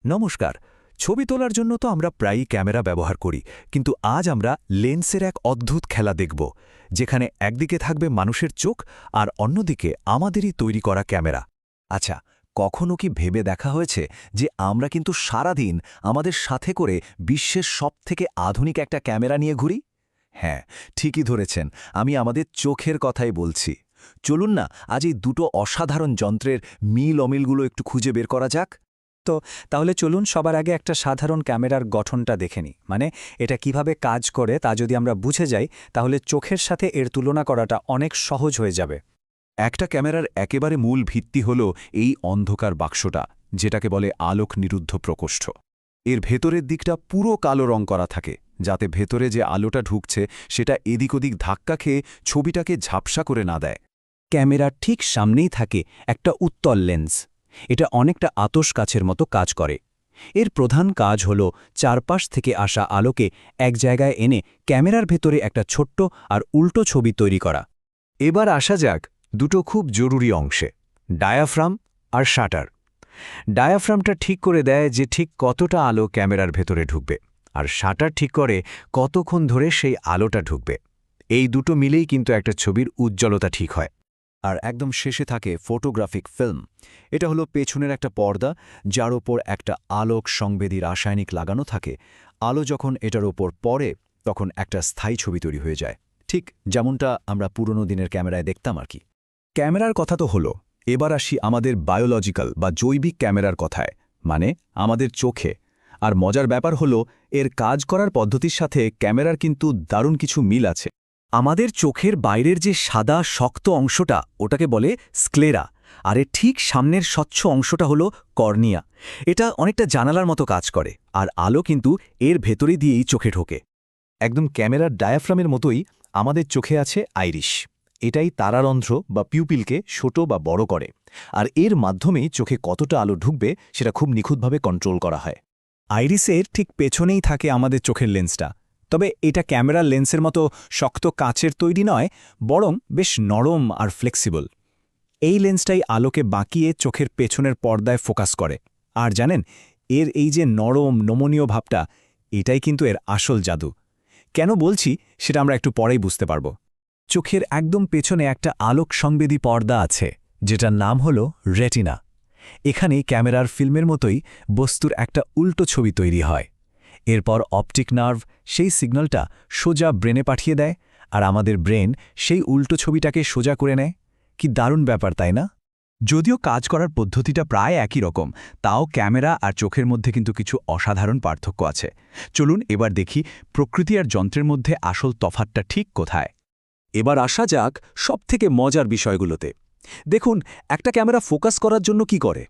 নমস্কার। ছবি তোলার জন্য তো আমরা প্রায়ই ক্যামেরা ব্যবহার করি, কিন্তু আজ আমরা লেন্সের এক অদ্ভুত খেলা দেখব, যেখানে একদিকে থাকবে মানুষের চোখ আর অন্যদিকে আমাদেরই তৈরি করা ক্যামেরা। আচ্ছা, কখনো কি ভেবে দেখা হয়েছে যে আমরা কিন্তু সারাদিন আমাদের সাথে করে বিশ্বের সবথেকে আধুনিক একটা ক্যামেরা নিয়ে ঘুরি? হ্যাঁ, ঠিকই ধরেছেন, আমি আমাদের চোখের কথাই বলছি। চলুন না আজ এই দুটো অসাধারণ যন্ত্রের মিল অমিলগুলো একটু খুঁজে বের করা যাক। তাহলে চলুন সবার আগে একটা সাধারণ ক্যামেরার গঠনটা দেখে নিই। মানে এটা কিভাবে কাজ করে তা যদি আমরা বুঝে যাই, তাহলে চোখের সাথে এর তুলনা করাটা অনেক সহজ হয়ে যাবে। একটা ক্যামেরার একেবারে মূল ভিত্তি হল এই অন্ধকার বাক্সটা, যেটাকে বলে আলোক নিরুদ্ধ প্রকোষ্ঠ। এর ভেতরের দিকটা পুরো কালো রং করা থাকে, যাতে ভেতরে যে আলোটা ঢুকছে সেটা এদিক ওদিক ধাক্কা খেয়ে ছবিটাকে ঝাপসা করে না দেয়। ক্যামেরার ঠিক সামনেই থাকে একটা উত্তল লেন্স। এটা অনেকটা আতশ কাচের মতো কাজ করে। এর প্রধান কাজ হল চারপাশ থেকে আসা আলোকে এক জায়গায় এনে ক্যামেরার ভেতরে একটা ছোট্ট আর উল্টো ছবি তৈরি করা। এবার আসা যাক দুটো খুব জরুরি অংশে, ডায়াফ্রাম আর শাটার। ডায়াফ্রামটা ঠিক করে দেয় যে ঠিক কতটা আলো ক্যামেরার ভেতরে ঢুকবে, আর শাটার ঠিক করে কতক্ষণ ধরে সেই আলোটা ঢুকবে। এই দুটো মিলেই কিন্তু একটা ছবির উজ্জ্বলতা ঠিক হয়। আর একদম শেষে থাকে ফটোগ্রাফিক ফিল্ম। এটা হলো পেছনের একটা পর্দা, যার ওপর একটা আলোক সংবেদী রাসায়নিক লাগানো থাকে। আলো যখন এটার ওপর পড়ে, তখন একটা স্থায়ী ছবি তৈরি হয়ে যায়, ঠিক যেমনটা আমরা পুরনো দিনের ক্যামেরায় দেখতাম আর কি। ক্যামেরার কথা তো হলো, এবার আসি আমাদের বায়োলজিক্যাল বা জৈবিক ক্যামেরার কথায়, মানে আমাদের চোখে। আর মজার ব্যাপার হলো, এর কাজ করার পদ্ধতির সাথে ক্যামেরার কিন্তু দারুণ কিছু মিল আছে। আমাদের চোখের বাইরের যে সাদা শক্ত অংশটা, ওটাকে বলে স্ক্লেরা, আর এর ঠিক সামনের স্বচ্ছ অংশটা হলো কর্নিয়া। এটা অনেকটা জানালার মতো কাজ করে, আর আলো কিন্তু এর ভেতরে দিয়েই চোখে ঢোকে। একদম ক্যামেরার ডায়াফ্রামের মতোই আমাদের চোখে আছে আইরিশ। এটাই তারারন্ধ্র বা পিউপিলকে ছোট বা বড় করে, আর এর মাধ্যমেই চোখে কতটা আলো ঢুকবে সেটা খুব নিখুঁতভাবে কন্ট্রোল করা হয়। আইরিসের ঠিক পেছনেই থাকে আমাদের চোখের লেন্সটা। তবে এটা ক্যামেরার লেন্সের মতো শক্ত কাচের তৈরি নয়, বরং বেশ নরম আর ফ্লেক্সিবল। এই লেন্সটাই আলোকে বাঁকিয়ে চোখের পেছনের পর্দায় ফোকাস করে। আর জানেন, এর এই যে নরম নমনীয় ভাবটা, এটাই কিন্তু এর আসল জাদু। কেন বলছি সেটা আমরা একটু পরেই বুঝতে পারব। চোখের একদম পেছনে একটা আলোক সংবেদী পর্দা আছে, যেটার নাম হল রেটিনা। এখানেই ক্যামেরার ফিল্মের মতোই বস্তুর একটা উল্টো ছবি তৈরি হয়। এরপর অপটিক নার্ভ সেই সিগন্যালটা সোজা ব্রেনে পাঠিয়ে দেয়, আর আমাদের ব্রেন সেই উল্টো ছবিটাকে সোজা করে নেয়। কি দারুণ ব্যাপার, তাই না? যদিও কাজ করার পদ্ধতিটা প্রায় একই রকম, তাও ক্যামেরা আর চোখের মধ্যে কিন্তু কিছু অসাধারণ পার্থক্য আছে। চলুন এবার দেখি প্রকৃতি আর যন্ত্রের মধ্যে আসল তফাৎটা ঠিক কোথায়। এবার আসা যাক সবথেকে মজার বিষয়গুলোতে। দেখুন, একটা ক্যামেরা ফোকাস করার জন্য কি করে?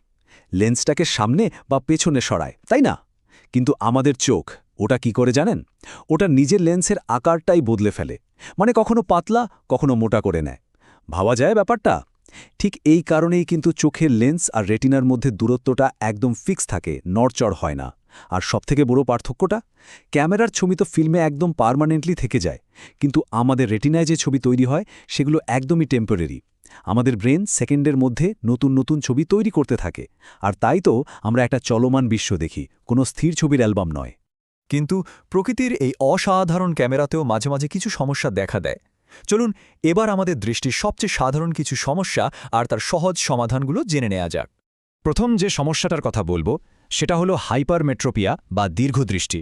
লেন্সটাকে সামনে বা পেছনে সরায়, তাই না? কিন্তু আমাদের চোখ, ওটা কি করে জানেন? ওটা নিজের লেন্সের আকারটাই বদলে ফেলে। মানে কখনো পাতলা, কখনো মোটা করে নেয়। ভাবা যায় ব্যাপারটা? ঠিক এই কারণেই কিন্তু চোখের লেন্স আর রেটিনার মধ্যে দূরত্বটা একদম ফিক্স থাকে, নড়চড় হয় না। আর সবথেকে বড় পার্থক্যটা, ক্যামেরার ছবি তো ফিল্মে একদম পার্মানেন্টলি থেকে যায়, কিন্তু আমাদের রেটিনায় যে ছবি তৈরি হয় সেগুলো একদমই টেম্পোরারি। আমাদের ব্রেন সেকেন্ডের মধ্যে নতুন নতুন ছবি তৈরি করতে থাকে, আর তাই তো আমরা একটা চলমান বিশ্ব দেখি, কোনো স্থির ছবির অ্যালবাম নয়। কিন্তু প্রকৃতির এই অসাধারণ ক্যামেরাতেও মাঝে মাঝে কিছু সমস্যা দেখা দেয়। চলুন এবার আমাদের দৃষ্টির সবচেয়ে সাধারণ কিছু সমস্যা আর তার সহজ সমাধানগুলো জেনে নেওয়া যাক। প্রথম যে সমস্যাটার কথা বলবো সেটা হলো হাইপারমেট্রোপিয়া বা দীর্ঘদৃষ্টি।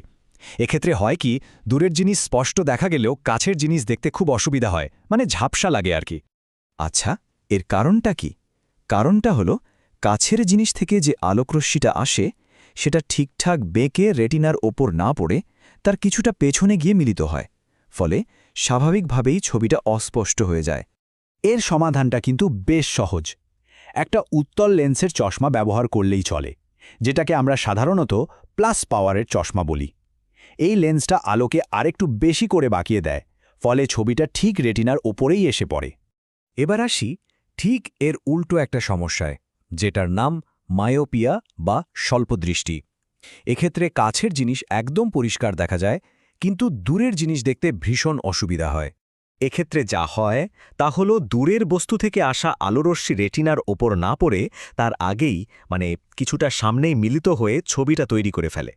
এক্ষেত্রে হয় কি, দূরের জিনিস স্পষ্ট দেখা গেলেও কাছের জিনিস দেখতে খুব অসুবিধা হয়, মানে ঝাপসা লাগে আর কি। আচ্ছা, এর কারণটা কি? কারণটা হলো, কাছের জিনিস থেকে যে আলোকরশ্মিটা আসে সেটা ঠিকঠাক বেঁকে রেটিনার ওপর না পড়ে তার কিছুটা পেছনে গিয়ে মিলিত হয়, ফলে স্বাভাবিকভাবেই ছবিটা অস্পষ্ট হয়ে যায়। এর সমাধানটা কিন্তু বেশ সহজ। একটা উত্তল লেন্সের চশমা ব্যবহার করলেই চলে, যেটাকে আমরা সাধারণত প্লাস পাওয়ারের চশমা বলি। এই লেন্সটা আলোকে আরেকটু বেশি করে বাঁকিয়ে দেয়, ফলে ছবিটা ঠিক রেটিনার ওপরেই এসে পড়ে। এবার আসি ঠিক এর উল্টো একটা সমস্যায়, যেটার নাম মায়োপিয়া বা স্বল্পদৃষ্টি। এক্ষেত্রে কাছের জিনিস একদম পরিষ্কার দেখা যায়, কিন্তু দূরের জিনিস দেখতে ভীষণ অসুবিধা হয়। এক্ষেত্রে যা হয় তা হলো দূরের বস্তু থেকে আসা আলোরশ্মি রেটিনার ওপর না পড়ে তার আগেই কিছুটা সামনেই মিলিত হয়ে ছবিটা তৈরি করে ফেলে।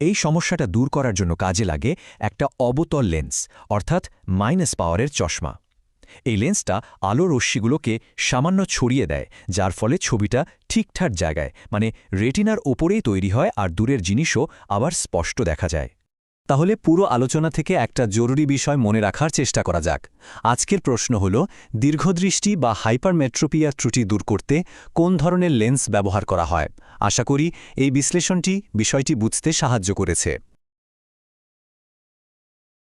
এই সমস্যাটা দূর করার জন্য কাজে লাগে একটা অবতল লেন্স, অর্থাৎ মাইনাস পাওয়ারের চশমা। এই লেন্সটা আলোর রশ্মিগুলোকে সামান্য ছড়িয়ে দেয়, যার ফলে ছবিটা ঠিকঠাক জায়গায় রেটিনার ওপরেই তৈরি হয় আর দূরের জিনিসও আবার স্পষ্ট দেখা যায়। তাহলে পুরো আলোচনা থেকে একটা জরুরি বিষয় মনে রাখার চেষ্টা করা যাক। আজকের প্রশ্ন হল, দীর্ঘদৃষ্টি বা হাইপারমেট্রোপিয়া ত্রুটি দূর করতে কোন ধরনের লেন্স ব্যবহার করা হয়? আশা করি এই বিশ্লেষণটি বিষয়টি বুঝতে সাহায্য করেছে।